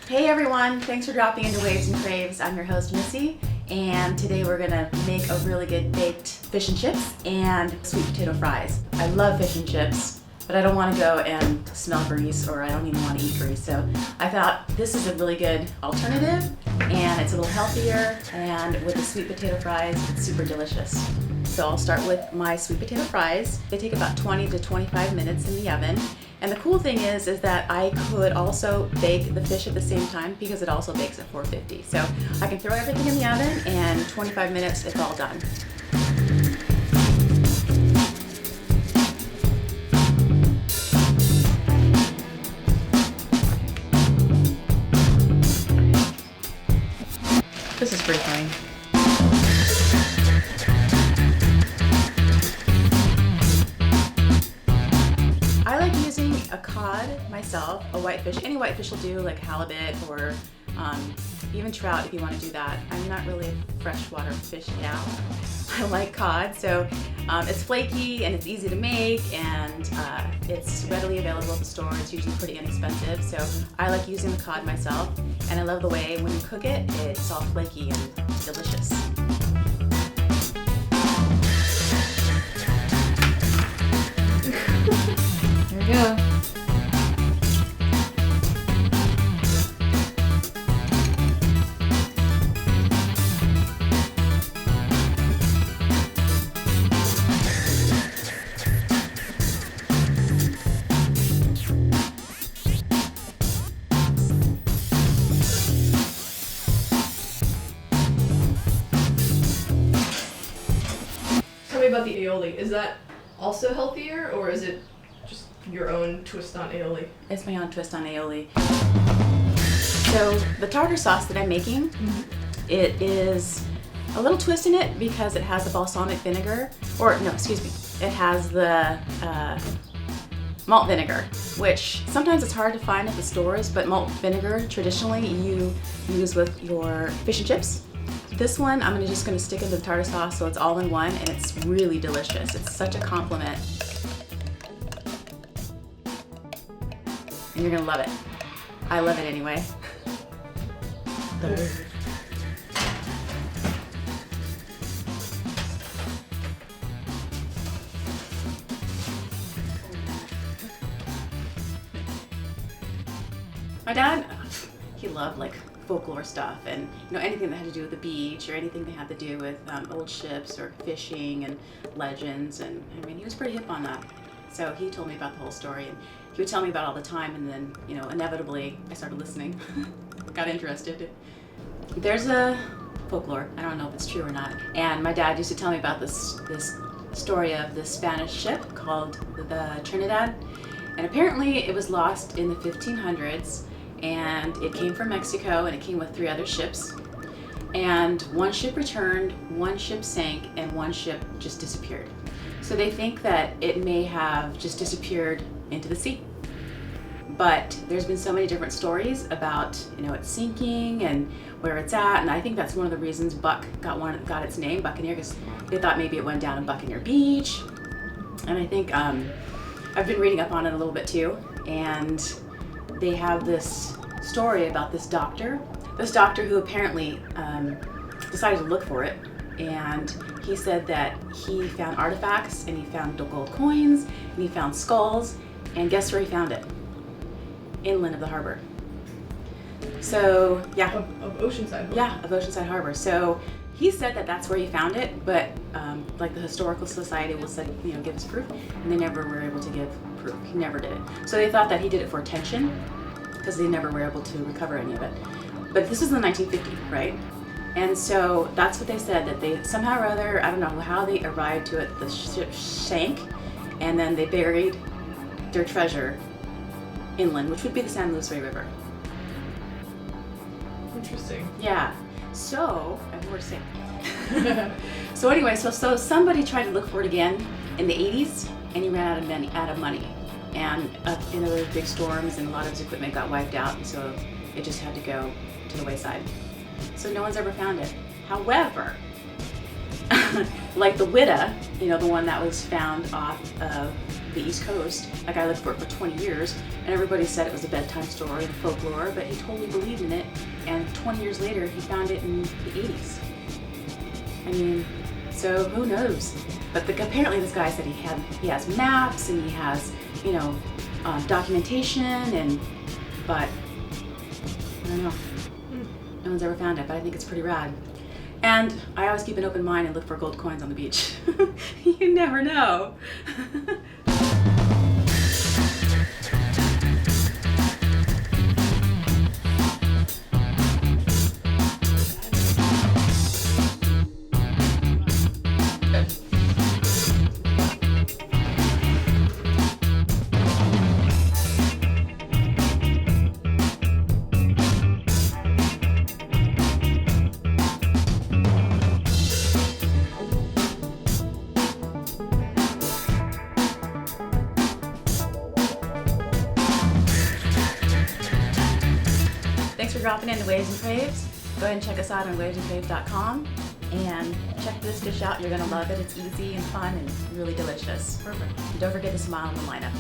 Hey everyone, thanks for dropping into Waves and Craves. I'm your host Missy, and today we're gonna make a really good baked fish and chips and sweet potato fries. I love fish and chips, but I don't want to go and smell grease, or I don't even want to eat grease. So I thought this is a really good alternative, and it's a little healthier, and with the sweet potato fries, it's super delicious. So I'll start with my sweet potato fries. They take about 20 to 25 minutes in the oven. And the cool thing is that I could also bake the fish at the same time because it also bakes at 450. So I can throw everything in the oven and 25 minutes, it's all done. This is pretty funny. I like using a cod myself, a whitefish. Any whitefish will do, like halibut or even trout if you want to do that. I'm not really a freshwater fish gal. I like cod, so it's flaky and it's easy to make, and it's readily available at the store. It's usually pretty inexpensive, so I like using the cod myself, and I love the way when you cook it, it's all flaky and delicious. There we go. Tell me about the aioli. Is that also healthier, or is it just your own twist on aioli? It's my own twist on aioli. So the tartar sauce that I'm making, it is a little twist in it because it has the balsamic vinegar, it has the malt vinegar, which sometimes it's hard to find at the stores, but malt vinegar traditionally you use with your fish and chips. This one I'm just gonna stick into the tartar sauce so it's all in one, and it's really delicious. It's such a compliment. And you're gonna love it. I love it anyway. My dad, he loved like folklore stuff, and anything that had to do with the beach or anything that had to do with old ships or fishing and legends, and he was pretty hip on that. So he told me about the whole story, and he would tell me about it all the time, and then inevitably I started listening. Got interested. There's a folklore, I don't know if it's true or not, and my dad used to tell me about this story of this Spanish ship called the Trinidad, and apparently it was lost in the 1500s, and it came from Mexico, and it came with 3 other ships, and one ship returned, one ship sank, and one ship just disappeared. So they think that it may have just disappeared into the sea. But there's been so many different stories about it sinking and where it's at, and I think that's one of the reasons Buck got its name, Buccaneer, because they thought maybe it went down in Buccaneer Beach. And I think I've been reading up on it a little bit too, and they have this story about this doctor who apparently decided to look for it, and he said that he found artifacts, and he found gold coins, and he found skulls, and guess where he found it? Inland of the harbor. So yeah. Of Oceanside. Yeah, of Oceanside Harbor. So he said that that's where he found it, but like the Historical Society will say, give us proof, and they never were able to give proof. He never did it. So they thought that he did it for attention, because they never were able to recover any of it. But this is in the 1950s, right? And so that's what they said, that they somehow or other, I don't know how they arrived to it, the ship sank, and then they buried their treasure inland, which would be the San Luis River. Interesting. Yeah. So, I have more to say. So anyway, so somebody tried to look for it again in the 80s, and he ran out of money. And there were big storms, and a lot of his equipment got wiped out, and so it just had to go to the wayside. So no one's ever found it. However, like the Witta, you know, the one that was found off of the East Coast. That guy lived for it for 20 years, and everybody said it was a bedtime story and folklore, but he totally believed in it, and 20 years later, he found it in the 80s. I mean, so who knows? But apparently this guy said he has maps, and he has, you know, documentation, but I don't know. No one's ever found it, but I think it's pretty rad. And I always keep an open mind and look for gold coins on the beach. You never know. Thanks for dropping into Waves and Craves. Go ahead and check us out on wavesandcraves.com and check this dish out. You're gonna love it. It's easy and fun and really delicious. Perfect. And don't forget to smile in the lineup.